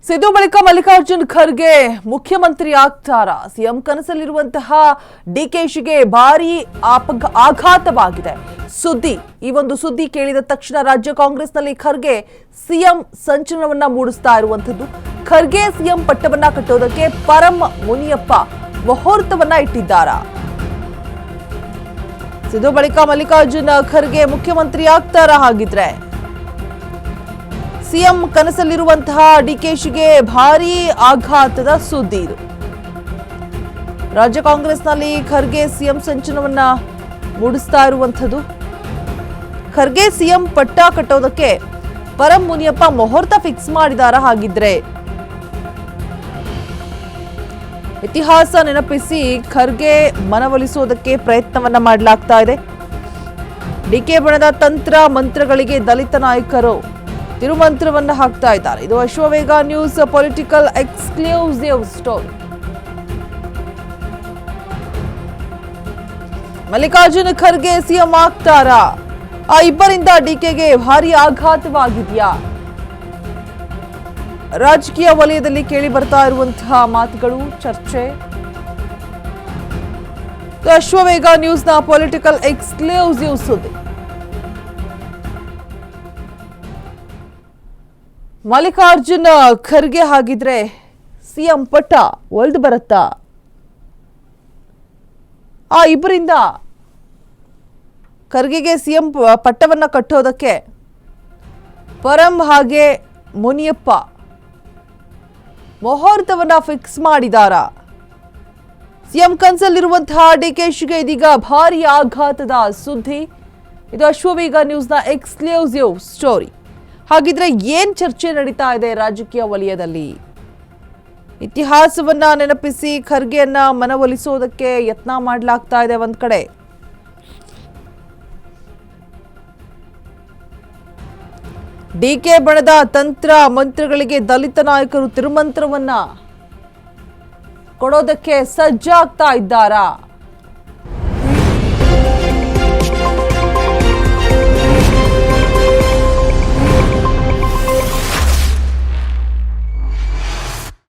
ಸಿದ್ದು ಬಳಿಕ ಮಲ್ಲಿಕಾರ್ಜುನ್ ಖರ್ಗೆ ಮುಖ್ಯಮಂತ್ರಿ ಆಗ್ತಾರಾ? ಸಿಎಂ ಕನಸಲ್ಲಿರುವಂತಹ ಡಿಕೆಶಿಗೆ ಭಾರಿ ಆಘಾತವಾಗಿದೆ. ಈ ಒಂದು ಸುದ್ದಿ ಕೇಳಿದ ತಕ್ಷಣ ರಾಜ್ಯ ಕಾಂಗ್ರೆಸ್ನಲ್ಲಿ ಖರ್ಗೆ ಸಿಎಂ ಸಂಚಲನವನ್ನ ಮೂಡಿಸ್ತಾ ಇರುವಂತದ್ದು. ಖರ್ಗೆ ಸಿಎಂ ಪಟ್ಟವನ್ನ ಕಟ್ಟೋದಕ್ಕೆ ಪರಂ ಮುನಿಯಪ್ಪ ಮುಹೂರ್ತವನ್ನ ಇಟ್ಟಿದ್ದಾರಾ? ಸಿದ್ದು ಬಳಿಕ ಮಲ್ಲಿಕಾರ್ಜುನ್ ಖರ್ಗೆ ಮುಖ್ಯಮಂತ್ರಿ ಆಗ್ತಾರಾ? ಹಾಗಿದ್ರೆ ಸಿಎಂ ಕನಸಲ್ಲಿರುವಂತಹ ಡಿಕೆಶಿಗೆ ಭಾರೀ ಆಘಾತದ ಸುದ್ದಿ ಇದು. ರಾಜ್ಯ ಕಾಂಗ್ರೆಸ್ನಲ್ಲಿ ಖರ್ಗೆ ಸಿಎಂ ಸಂಚಲನವನ್ನ ಮೂಡಿಸ್ತಾ ಇರುವಂತದ್ದು. ಖರ್ಗೆ ಸಿಎಂ ಪಟ್ಟ ಕಟ್ಟೋದಕ್ಕೆ ಪರಂ ಮುನಿಯಪ್ಪ ಮುಹೂರ್ತ ಫಿಕ್ಸ್ ಮಾಡಿದಾರ? ಹಾಗಿದ್ರೆ ಇತಿಹಾಸ ನೆನಪಿಸಿ ಖರ್ಗೆ ಮನವೊಲಿಸೋದಕ್ಕೆ ಪ್ರಯತ್ನವನ್ನ ಮಾಡಲಾಗ್ತಾ ಇದೆ. ಡಿಕೆ ಬಣದ ತಂತ್ರ ಮಂತ್ರಗಳಿಗೆ ದಲಿತ ನಾಯಕರು ತಿರುಮಂತ್ರವನ್ನ ಹಾಕ್ತಾ ಇದ್ದಾರೆ. ಇದು Ashwavega news political exclusive story. Mallikarjun Kharge CM ಆಗ್ತಾರಾ? ಆ ಇಬ್ಬರಿಂದ ಡಿಕೆಗೆ ಭಾರಿ ಆಘಾತವಾಗಿದೆಯಾ? ರಾಜಕೀಯ ವಲಯದಲ್ಲಿ ಕೇಳಿ ಬರ್ತಾ ಇರುವಂತಹ ಮಾತುಗಳು, ಚರ್ಚೆ. ಅಶ್ವವೇಗ ನ್ಯೂಸ್ನ ಪೊಲಿಟಿಕಲ್ ಎಕ್ಸ್ಕ್ಲೂಸಿವ್ ಸುದ್ದಿ. ಮಲ್ಲಿಕಾರ್ಜುನ್ ಖರ್ಗೆ ಹಾಗಿದ್ರೆ ಸಿಎಂ ಪಟ್ಟ ಒಲ್ದು ಬರುತ್ತಾ? ಆ ಇಬ್ಬರಿಂದ ಖರ್ಗೆಗೆ ಸಿಎಂ ಪಟ್ಟವನ್ನ ಕಟ್ಟೋದಕ್ಕೆ ಪರಂ ಹಾಗೆ ಮುನಿಯಪ್ಪ ಮುಹೂರ್ತವನ್ನ ಫಿಕ್ಸ್ ಮಾಡಿದಾರ? ಸಿಎಂ ಕನ್ಸಲ್ಲಿರುವಂತಹ ಡಿಕೆಶಿಗೆ ಇದೀಗ ಭಾರಿ ಆಘಾತದ ಸುದ್ದಿ. ಇದು ಅಶ್ವವೇಗ ನ್ಯೂಸ್ನ ಎಕ್ಸ್ಕ್ಲೂಸಿವ್ ಸ್ಟೋರಿ. ಹಾಗಿದ್ರೆ ಏನ್ ಚರ್ಚೆ ನಡೀತಾ ಇದೆ ರಾಜಕೀಯ ವಲಯದಲ್ಲಿ? ಇತಿಹಾಸವನ್ನ ನೆನಪಿಸಿ ಖರ್ಗೆಯನ್ನ ಮನವೊಲಿಸೋದಕ್ಕೆ ಯತ್ನ ಮಾಡಲಾಗ್ತಾ ಇದೆ ಒಂದ್ ಕಡೆ. ಡಿಕೆ ಬಣದ ತಂತ್ರ ಮಂತ್ರಗಳಿಗೆ ದಲಿತ ನಾಯಕರು ತಿರುಮಂತ್ರವನ್ನ ಕೊಡೋದಕ್ಕೆ ಸಜ್ಜಾಗ್ತಾ ಇದ್ದಾರಾ?